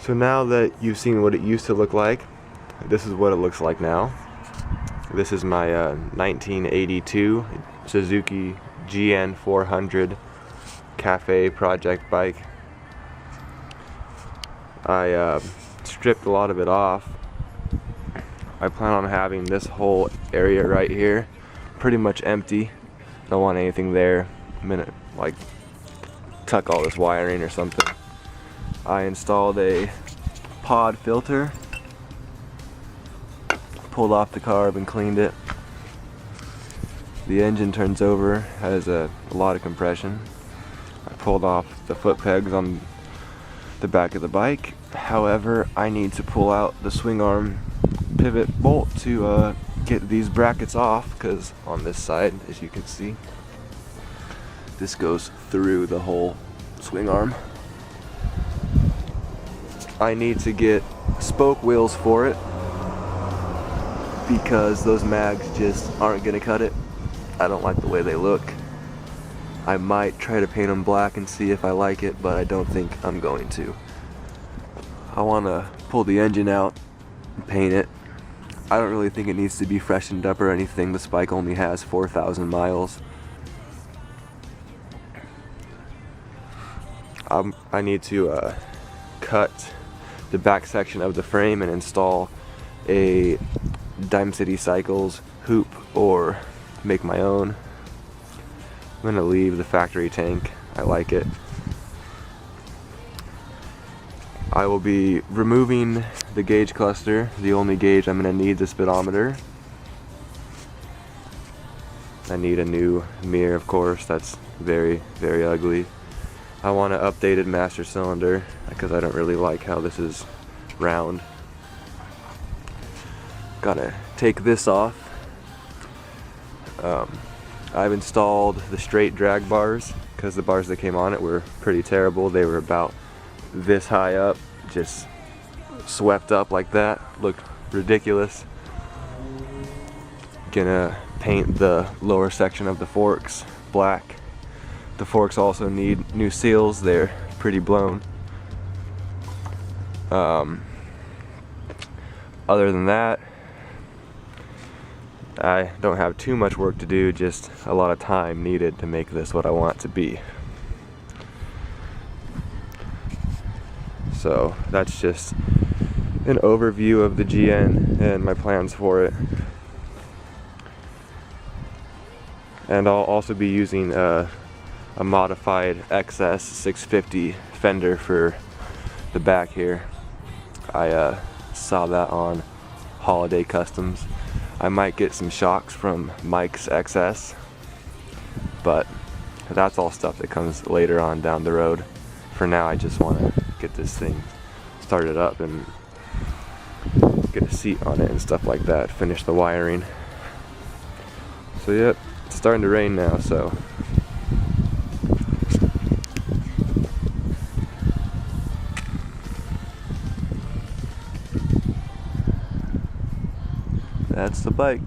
So now that you've seen what it used to look like, this is what it looks like now. This is my 1982 Suzuki GN400 cafe project bike. I stripped a lot of it off. I plan on having this whole area right here pretty much empty. Don't want anything there. I'm gonna like tuck all this wiring or something. I installed a pod filter, pulled off the carb and cleaned it. The engine turns over, has a lot of compression. I pulled off the foot pegs on the back of the bike. However, I need to pull out the swing arm pivot bolt to get these brackets off, because on this side, as you can see, this goes through the whole swing arm. I need to get spoke wheels for it because those mags just aren't gonna cut it. I don't like the way they look. I might try to paint them black and see if I like it, but I don't think I'm going to. I want to pull the engine out and paint it. I don't really think it needs to be freshened up or anything. This bike only has 4,000 miles. I need to cut the back section of the frame and install a Dime City Cycles hoop or make my own. I'm gonna leave the factory tank. I like it. I will be removing the gauge cluster. The only gauge I'm gonna need is the speedometer. I need a new mirror, of course. That's very, very ugly. I want an updated master cylinder because I don't really like how this is round. Gotta take this off. I've installed the straight drag bars because the bars that came on it were pretty terrible. They were about this high up, just swept up like that. Looked ridiculous. Gonna paint the lower section of the forks black. The forks also need new seals. They're pretty blown. Other than that, I don't have too much work to do, just a lot of time needed to make this what I want it to be. So that's just an overview of the GN and my plans for it. And I'll also be using a modified XS 650 fender for the back here. I saw that on Holiday Customs. I might get some shocks from Mike's XS, but that's all stuff that comes later on down the road. For now, I just want to get this thing started up and get a seat on it and stuff like that, finish the wiring. So yep, it's starting to rain now, so that's the bike.